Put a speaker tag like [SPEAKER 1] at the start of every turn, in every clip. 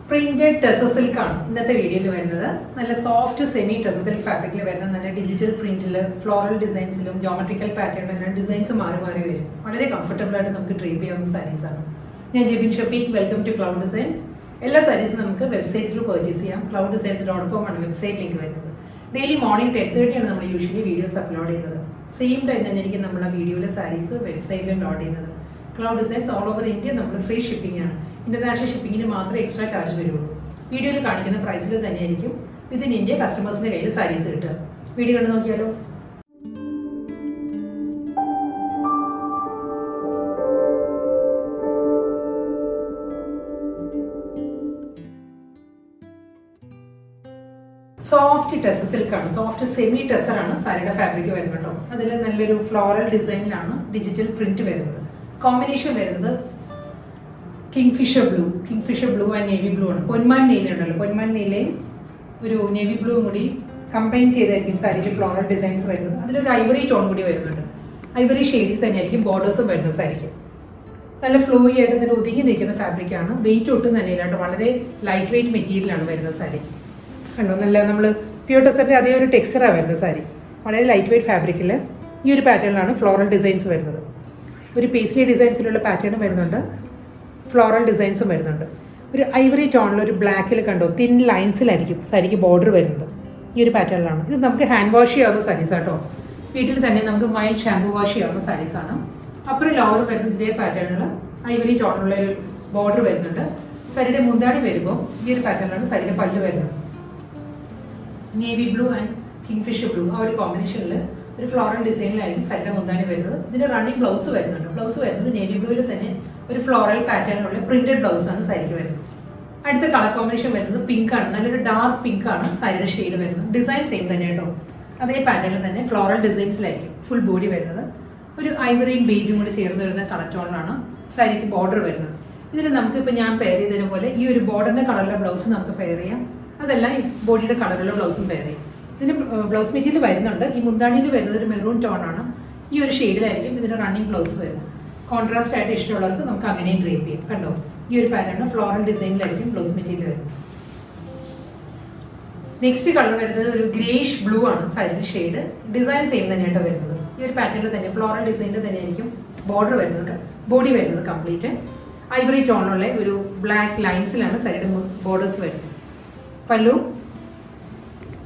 [SPEAKER 1] Printed tussar silk ആണ് ഇന്നത്തെ വീഡിയോയിൽ വരുന്നത്. നല്ല സോഫ്റ്റ് സെമി ടെസർ സിൽക്ക് ഫാബ്രിക്കിൽ വരുന്ന നല്ല ഡിജിറ്റൽ പ്രിന്റിൽ ഫ്ലോറൽ ഡിസൈൻസിലും ജോമെട്രിക്കൽ പാറ്റേണിലും ഡിസൈൻസ് മാറി മാറി വരും. വളരെ കംഫർട്ടബിൾ ആയിട്ട് നമുക്ക് ഡ്രേപ്പ് ചെയ്യാവുന്ന സാരീസാണ്. ഞാൻ Jibin Shafeeq, welcome to cloud designs. എല്ലാ സാരീസും നമുക്ക് വെബ്സൈറ്റ് ത്രൂ പർച്ചേസ് ചെയ്യാം. clouddesigns.com ആണ് വെബ്സൈറ്റ് ലിങ്ക് വരുന്നത്. ഡെയിലി മോർണിംഗ് 10:30 ആണ് നമ്മൾ യൂഷ്വലി വീഡിയോസ് അപ്ലോഡ് ചെയ്യുന്നത്. സെയിം ടൈം തന്നെ ആയിരിക്കും നമ്മുടെ വീഡിയോയിലെ സാരീസ് വെബ്സൈറ്റിലും ലോഡ് ചെയ്യുന്നത്. Cloud designs all over India നമ്മൾ ഫ്രീ ഷിപ്പിംഗ് ആണ്. ഇന്റർനാഷണൽ ഷിപ്പിങ്ങിന് മാത്രമേ എക്സ്ട്രാ ചാർജ് വരുള്ളൂ. വീഡിയോയിൽ കാണിക്കുന്ന പ്രൈസിൽ തന്നെയായിരിക്കും വിത്തിൻ ഇന്ത്യ കസ്റ്റമേഴ്സിന്റെ കയ്യിൽ സാരീസ് കിട്ടുക. വീഡിയോ കണ്ട് നോക്കിയാലോ. സോഫ്റ്റ് ടെസർ സിൽക്ക് ആണ്, സോഫ്റ്റ് സെമി ടെസർ ആണ് സാരിയുടെ ഫാബ്രിക് വരുന്നത് കേട്ടോ. അതിൽ നല്ലൊരു ഫ്ലോറൽ ഡിസൈനിലാണ് ഡിജിറ്റൽ പ്രിന്റ് വരുന്നത്. കോമ്പിനേഷൻ വരുന്നത് kingfisher blue and navy blue ആണ്. പൊന്മാൻ നീല ഉണ്ടല്ലോ, പൊന്മാൻ നീലയും ഒരു നേവി ബ്ലൂവും കൂടി കമ്പൈൻ ചെയ്തായിരിക്കും സാരിക്ക് ഫ്ലോറൽ ഡിസൈൻസ് വരുന്നത്. അതിലൊരു ഐവറി ടോൺ കൂടി വരുന്നുണ്ട്. ഐവറി ഷെയ്ഡിൽ തന്നെയായിരിക്കും ബോർഡേഴ്സും വരുന്നത് സാരിക്ക്. നല്ല ഫ്ലോയി ആയിട്ട് നല്ല ഒതുങ്ങി നിൽക്കുന്ന ഫാബ്രിക്കാണ്. വെയിറ്റ് ഒട്ടും തന്നെ ഇല്ലാണ്ട് വളരെ ലൈറ്റ് വെയിറ്റ് മെറ്റീരിയലാണ് വരുന്നത് സാരി. കണ്ടോ, നല്ല നമ്മൾ പ്യൂർ ടെസറിൻ്റെ അതേ ഒരു ടെക്സ്ചറാണ് വരുന്നത് സാരി. വളരെ ലൈറ്റ് വെയിറ്റ് ഫാബ്രിക്കിൽ ഈ ഒരു പാറ്റേണിലാണ് ഫ്ലോറൽ ഡിസൈൻസ് വരുന്നത്. ഒരു പേസ്ലി ഡിസൈൻസിലുള്ള പാറ്റേൺ വരുന്നുണ്ട്, ഫ്ലോറൽ ഡിസൈൻസും വരുന്നുണ്ട്. ഒരു ഐവറി ടോണിൽ ഒരു ബ്ലാക്കിൽ കണ്ടോ തിൻ ലൈൻസിലായിരിക്കും സാരിക്ക് ബോർഡർ വരുന്നത്. ഈ ഒരു പാറ്റേണിലാണ്. ഇത് നമുക്ക് ഹാൻഡ് വാഷ് ചെയ്യാവുന്ന സാരീസ് കേട്ടോ. വീട്ടിൽ തന്നെ നമുക്ക് മൈൽഡ് ഷാമ്പു വാഷ് ചെയ്യാവുന്ന സാരീസാണ്. അപ്പുറം ലോവർ വരുന്നത് ഇതേ പാറ്റേണിൽ ഐവറി ടോണിലുള്ള ഒരു ബോർഡർ വരുന്നുണ്ട്. സാരിയുടെ മുന്താണി വരുമ്പോൾ ഈ ഒരു പാറ്റേണിലാണ് സാരിയുടെ പല്ല് വരുന്നത്. Navy blue and kingfisher blue ആ ഒരു കോമ്പിനേഷനിൽ ഒരു ഫ്ലോറൽ ഡിസൈനിലായിരിക്കും സാരിയുടെ മുന്താണി വരുന്നത്. ഇതിന് റണ്ണിങ് ബ്ലൗസ് വരുന്നുണ്ട്. ബ്ലൗസ് വരുന്നത് നേവി ബ്ലൂവിൽ തന്നെ ഒരു ഫ്ലോറൽ പാറ്റേണിലുള്ള പ്രിന്റഡ് ബ്ലൗസ് ആണ് സാരിക്ക് വരുന്നത്. അടുത്ത കളർ കോമ്പിനേഷൻ വരുന്നത് പിങ്ക് ആണ്. നല്ലൊരു ഡാർക്ക് പിങ്ക് ആണ് സാരിയുടെ ഷെയ്ഡ് വരുന്നത്. ഡിസൈൻ സെയിം തന്നെ കേട്ടോ. അതേ പാറ്റേണിൽ തന്നെ ഫ്ലോറൽ ഡിസൈൻസിലായിരിക്കും ഫുൾ ബോഡി വരുന്നത്. ഒരു ഐവറിയും ബേജും കൂടി ചേർന്ന് വരുന്ന കളർ ടോണിലാണ് സാരിക്ക് ബോർഡർ വരുന്നത്. ഇതിൽ നമുക്ക് ഇപ്പോൾ ഞാൻ പെയർ ചെയ്തതിനെ പോലെ ഈ ഒരു ബോർഡറിന്റെ കളറിലെ ബ്ലൗസ് നമുക്ക് പെയർ ചെയ്യാം. അതല്ല ഈ ബോഡിയുടെ കളറിലുള്ള ബ്ലൗസും പെയർ ചെയ്യും. ഇതിന് ബ്ലൗസ് മെറ്റീരിയൽ വരുന്നുണ്ട്. ഈ മുന്താണിയിൽ വരുന്നത് ഒരു മെറൂൺ ടോൺ ആണ്. ഈ ഒരു ഷെയ്ഡിലായിരിക്കും ഇതിന് റണ്ണിങ് ബ്ലൗസ് വരുന്നത്. കോൺട്രാസ്റ്റ് ആയിട്ട് ഇഷ്ടമുള്ളവർക്ക് നമുക്ക് അങ്ങനെയും ഡ്രേപ്പ് ചെയ്യും. കണ്ടോ, ഈ ഒരു പാറ്റേൺ ഫ്ലോറൽ ഡിസൈനിലായിരിക്കും ബ്ലൗസ് മെറ്റീരിയൽ വരുന്നത്. നെക്സ്റ്റ് കളർ വരുന്നത് ഒരു ഗ്രേഷ് ബ്ലൂ ആണ് സാരിയുടെ ഷെയ്ഡ്. ഡിസൈൻ സെയിം തന്നെയായിട്ട് വരുന്നത്. ഈ ഒരു പാറ്റേണിൽ തന്നെ ഫ്ലോറൽ ഡിസൈനിൽ തന്നെയായിരിക്കും ബോർഡർ വരുന്നത്, ബോഡി വരുന്നത് കംപ്ലീറ്റ്. ഐവറി ടോണിലുള്ള ഒരു ബ്ലാക്ക് ലൈൻസിലാണ് സാരിയുടെ ബോർഡേഴ്സ് വരുന്നത്. പല്ലു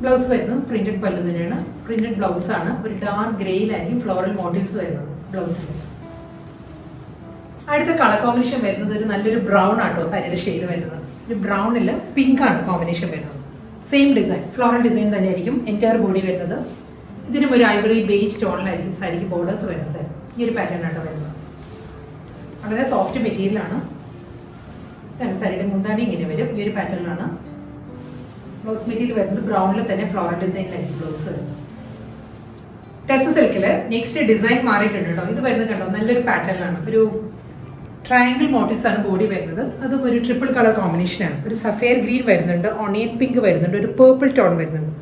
[SPEAKER 1] ബ്ലൗസ് വരുന്നത് പ്രിന്റഡ് പല്ലു തന്നെയാണ്. പ്രിന്റഡ് ബ്ലൗസ് ആണ്. ഒരു ഡാർക്ക് ഗ്രേയിലായിരിക്കും ഫ്ലോറൽ മോട്ടീവ്സ് വരുന്നത് ബ്ലൗസിൽ. അടുത്ത കളർ കോമ്പിനേഷൻ വരുന്നത് ഒരു നല്ലൊരു ബ്രൗൺ ആട്ടോ സാരിയുടെ ഷെയ്ഡ് വരുന്നത്. ഒരു ബ്രൗണിൽ പിങ്ക് ആണ് കോമ്പിനേഷൻ വരുന്നത്. സെയിം ഡിസൈൻ ഫ്ലോറൽ ഡിസൈൻ തന്നെയായിരിക്കും എൻറ്റയർ ബോഡി വരുന്നത്. ഇതിനും ഒരു ഐവറി ബേജ് ടോണിലായിരിക്കും സാരിക്ക് ബോർഡേഴ്സ് വരുന്നത്. സാരി ഈ ഒരു പാറ്റേൺ ആട്ടോ വരുന്നത്. വളരെ സോഫ്റ്റ് മെറ്റീരിയലാണ്. സാരിയുടെ മുന്താണി ഇങ്ങനെ വരും. ഈ ഒരു പാറ്റേണിലാണ് ബ്ലൗസ് മെറ്റീരിയൽ വരുന്നത്. ബ്രൗണിൽ തന്നെ ഫ്ലോറൽ ഡിസൈനിലായിരിക്കും ബ്ലൗസ് വരുന്നത്. ടെസർ സിൽക്കില് നെക്സ്റ്റ് ഡിസൈൻ മാറിയിട്ടുണ്ട് കേട്ടോ. ഇത് വരുന്നത് കണ്ടോ നല്ലൊരു പാറ്റേണിലാണ്. ഒരു ട്രയാങ്കിൾ മോട്ടീവ്സ് ആണ് ബോഡി വരുന്നത്. അതും ഒരു ട്രിപ്പിൾ കളർ കോമ്പിനേഷനാണ്. ഒരു സഫയർ ഗ്രീൻ വരുന്നുണ്ട്, ഓണിയൻ പിങ്ക് വരുന്നുണ്ട്, ഒരു പേർപ്പിൾ ടോൺ വരുന്നുണ്ട്.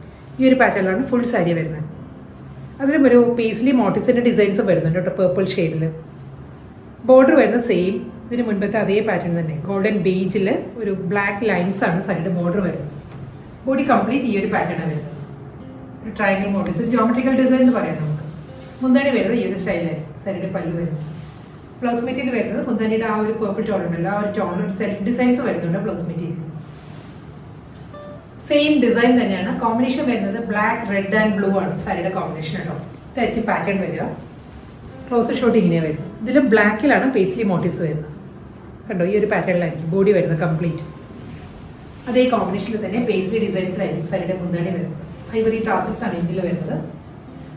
[SPEAKER 1] ഈ ഒരു പാറ്റേണിലാണ് ഫുൾ സാരി വരുന്നത്. അതിലും ഒരു പേസ്ലി മോട്ടീവ്സിന്റെ ഡിസൈൻസ് വരുന്നുണ്ട് കേട്ടോ പേർപ്പിൾ ഷെയ്ഡിൽ. ബോർഡർ വരുന്ന സെയിം ഇതിന് മുൻപത്തെ അതേ പാറ്റേൺ തന്നെ. ഗോൾഡൻ ബേജിൽ ഒരു ബ്ലാക്ക് ലൈൻസ് ആണ് സാരിയുടെ ബോർഡർ വരുന്നത്. ബോഡി കംപ്ലീറ്റ് ഈ ഒരു പാറ്റേണാണ് വരുന്നത്. ഒരു ട്രയാങ്കിൾ മോട്ടീവ്സ്, ജോമെട്രിക്കൽ ഡിസൈൻ എന്ന് പറയാം നമുക്ക്. മുന്താണി വരുന്നത് ഈ ഒരു സ്റ്റൈലായിരിക്കും സാരിയുടെ പല്ല് വരുന്നത്. ബ്ലൗസ് മെറ്റീരിയൽ വരുന്നത് മുന്താണിയുടെ ആ ഒരു പേർപ്പിൾ ടോൺ ഉണ്ടല്ലോ, ആ ഒരു ടോണിൽ സെൽഫ് ഡിസൈൻസ് വരുന്നുണ്ട് ബ്ലൗസ് മെറ്റീരിയൽ. സെയിം ഡിസൈൻ തന്നെയാണ്. കോമ്പിനേഷൻ വരുന്നത് ബ്ലാക്ക്, റെഡ് ആൻഡ് ബ്ലൂ ആണ് സാരിയുടെ കോമ്പിനേഷൻ കേട്ടോ. ഇതായിരിക്കും പാറ്റേൺ വരിക. ക്ലോസ് ഷോട്ട് ഇങ്ങനെ വരുന്നത്. ഇതിൽ ബ്ലാക്കിലാണ് പേസ്ലി മോട്ടീവ്സ് വരുന്നത്. കണ്ടോ, ഈ ഒരു പാറ്റേണിലായിരിക്കും ബോഡി വരുന്നത് കംപ്ലീറ്റ്. അതേ കോമ്പിനേഷനിൽ തന്നെ പേസ്ലി ഡിസൈൻസിലായിരിക്കും സാരിയുടെ മുന്താണി വരുന്നത്. ഐവറി ടാസൽസ് ആണ് ഇതിൽ വരുന്നത്.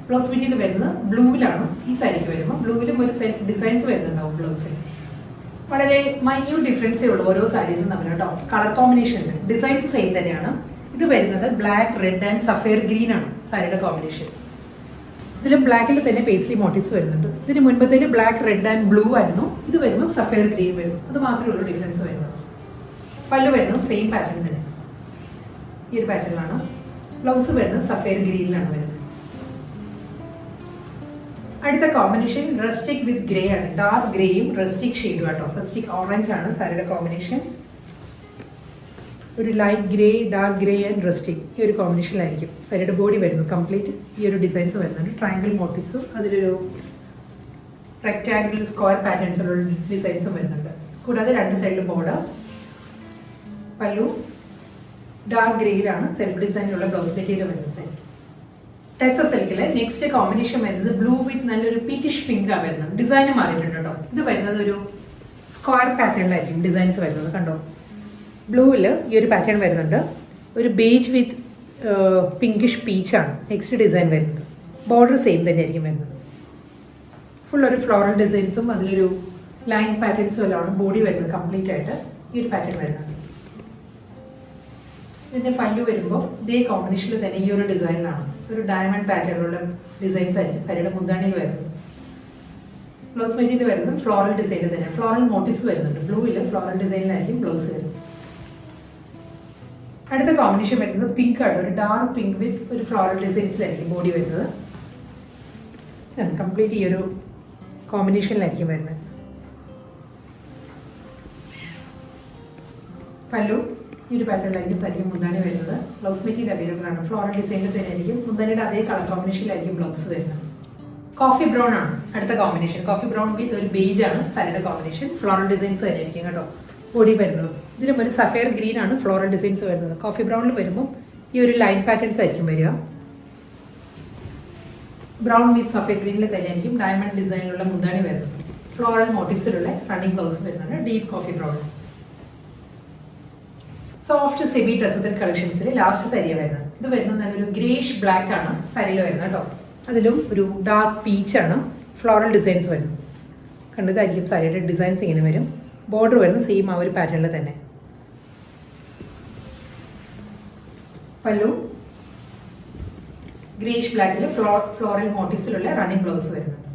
[SPEAKER 1] ബ്ലൗസ് മെറ്റീരിയൽ വരുന്നത് ബ്ലൂവിലാണ് ഈ സാരിക്ക് വരുമ്പോൾ. ബ്ലൂവിലും ഒരു സെൽഫ് ഡിസൈൻസ് വരുന്നുണ്ടാവും ബ്ലൗസിൽ. വളരെ മൈന്യൂട്ട് ഡിഫറൻസേ ഉള്ളൂ ഓരോ സാരീസും തമ്മിൽ കേട്ടോ. കളർ കോമ്പിനേഷനിൽ ഡിസൈൻസ് സെയിം തന്നെയാണ്. ഇത് വരുന്നത് black, red and sapphire green ആണ് സാരിയുടെ കോമ്പിനേഷൻ. ഇതിൽ ബ്ലാക്കിൽ തന്നെ പേസ്ലി മോട്ടീവ്സ് വരുന്നുണ്ട്. ഇതിന് മുൻപത്തേക്ക് ബ്ലാക്ക്, റെഡ് ആൻഡ് ബ്ലൂ ആയിരുന്നു. ഇത് വരുമ്പോൾ സഫയർ ഗ്രീൻ വരും. അത് മാത്രമേ ഉള്ളൂ ഡിഫറൻസ് വരുന്നത്. പല്ലു വരുന്നത് സെയിം പാറ്റേൺ തന്നെ. ഈ ഒരു പാറ്റേണിലാണ്. ബ്ലൗസ് വരുന്നത് സഫയർ ഗ്രീനിലാണ് വരുന്നത്. അടുത്ത കോമ്പിനേഷൻ റസ്റ്റിക് വിത്ത് ഗ്രേ ആണ്. ഡാർക്ക് ഗ്രേയും റസ്റ്റിക് ഷെയ്ഡും ആട്ടോ. റസ്റ്റിക് ഓറഞ്ച് ആണ് സാരിയുടെ കോമ്പിനേഷൻ. ഒരു light grey, dark grey and rustic ഈ ഒരു കോമ്പിനേഷനിലായിരിക്കും സാരിയുടെ ബോഡി വരുന്നത്. കംപ്ലീറ്റ് ഈ ഒരു ഡിസൈൻസ് വരുന്നുണ്ട്. ട്രയാങ്കിൾ മോട്ടീവ്സും അതിലൊരു റെക്റ്റാങ്കിൾ സ്ക്വയർ പാറ്റേൺസിലുള്ള ഡിസൈൻസും വരുന്നുണ്ട്. കൂടാതെ രണ്ട് സൈഡിലും ബോർഡർ. പല്ലു ഡാർക്ക് ഗ്രേയിലാണ് സെൽഫ് ഡിസൈനിലുള്ള ബ്ലൗസ് മെറ്റീരിയൽ വരുന്നത്. സെറ്റ് ടെസ സിൽക്കിലെ നെക്സ്റ്റ് കോമ്പിനേഷൻ വരുന്നത് ബ്ലൂ വിത്ത് നല്ലൊരു പീച്ചിഷ് പിങ്കാണ് വരുന്നത്. ഡിസൈൻ മാറിയിട്ടുണ്ട് കേട്ടോ. ഇത് വരുന്നത് ഒരു സ്ക്വയർ പാറ്റേണിലായിരിക്കും ഡിസൈൻസ് വരുന്നത്. കണ്ടോ, ബ്ലൂവിൽ ഈ ഒരു പാറ്റേൺ വരുന്നുണ്ട്. ഒരു ബേജ് വിത്ത് പിങ്കിഷ് പീച്ചാണ് നെക്സ്റ്റ് ഡിസൈൻ വരുന്നത്. ബോർഡർ സെയിം തന്നെ ആയിരിക്കും വരുന്നത്. ഫുൾ ഒരു ഫ്ലോറൽ ഡിസൈൻസും അതിലൊരു ലൈൻ പാറ്റേൺസും എല്ലാമാണ് ബോഡി വരുന്നത്. കംപ്ലീറ്റ് ആയിട്ട് ഈ ഒരു പാറ്റേൺ വരുന്നത്. ഇതിൻ്റെ പല്ലു വരുമ്പോൾ ഇതേ കോമ്പിനേഷനിൽ തന്നെ ഈ ഒരു ഡിസൈനിലാണ് ഒരു ഡയമണ്ട് പാറ്റേണിലുള്ള ഡിസൈൻസ് ആയിരിക്കും സാരിയുടെ മുന്താണിയിൽ വരുന്നത്. ബ്ലൗസ് മെറ്റീരിയൽ വരുന്നത് ഫ്ലോറൽ ഡിസൈനിൽ തന്നെ. ഫ്ലോറൽ മോട്ടീവ്സ് വരുന്നുണ്ട്. ബ്ലൂവിൽ ഫ്ലോറൽ ഡിസൈനിലായിരിക്കും ബ്ലൗസ് വരുന്നത്. അടുത്ത കോമ്പിനേഷൻ വരുന്നത് പിങ്ക് ആണ്. ഒരു ഡാർക്ക് പിങ്ക് വിത്ത് ഒരു ഫ്ലോറൽ ഡിസൈൻസിലായിരിക്കും ബോഡി വരുന്നത്. കംപ്ലീറ്റ് ഈ ഒരു കോമ്പിനേഷനിലായിരിക്കും വരുന്നത്. പല്ലു ഈ ഒരു പാറ്റേണിലായിരിക്കും സാരിക്ക് മുന്താണി വരുന്നത്. ബ്ലൗസ് മെറ്റീരിയൽ അവൈലബിൾ ആണ്. ഫ്ലോറൽ ഡിസൈനിൽ തന്നെ ആയിരിക്കും. മുന്താണിയുടെ അതേ കളർ കോമ്പിനേഷനിലായിരിക്കും ബ്ലൗസ് വരുന്നത്. കോഫി ബ്രൗൺ ആണ് അടുത്ത കോമ്പിനേഷൻ. കോഫി ബ്രൗൺ വിത്ത് ഒരു ബേജ് ആണ് സാരിയുടെ കോമ്പിനേഷൻ. ഫ്ലോറൽ ഡിസൈൻസ് തന്നെ ആയിരിക്കും കേട്ടോ ബോഡി വരുന്നത്. ഇതിലും ഒരു സഫയർ ഗ്രീൻ ആണ് ഫ്ലോറൽ ഡിസൈൻസ് വരുന്നത്. കോഫി ബ്രൗണിൽ വരുമ്പോൾ ഈ ഒരു ലൈൻ പാറ്റേൺസ് ആയിരിക്കും വരിക. ബ്രൗൺ വിത്ത് സഫയർ ഗ്രീനിൽ തന്നെ ആയിരിക്കും ഡയമണ്ട് ഡിസൈനിലുള്ള മുന്താണി വരുന്നത്. ഫ്ലോറൽ മോട്ടീവ്സിലുള്ള റണ്ണിങ് ബ്ലൗസ് വരുന്നുണ്ട്. Deep coffee brown. Soft semi dresses കളക്ഷൻസിൽ ലാസ്റ്റ് സാരിയാണ് വരുന്നത്. ഇത് വരുന്നത് നല്ലൊരു ഗ്രേഷ് ബ്ലാക്ക് ആണ് സാരിയിൽ വരുന്നത് കേട്ടോ. അതിലും ഒരു ഡാർക്ക് പീച്ചാണ് ഫ്ലോറൽ ഡിസൈൻസ് വരുന്നത്. കണ്ടതായിരിക്കും സാരിയുടെ ഡിസൈൻസ് ഇങ്ങനെ വരും. ബോർഡർ വരുന്നത് സെയിം ആ ഒരു പാറ്റേണിൽ തന്നെ. പല്ലു ഗ്രേഷ് ബ്ലാക്കിൽ ഫ്ലോറൽ മോട്ടീവ്സിലുള്ള റണ്ണിങ് ബ്ലൗസ് വരുന്നുണ്ട്.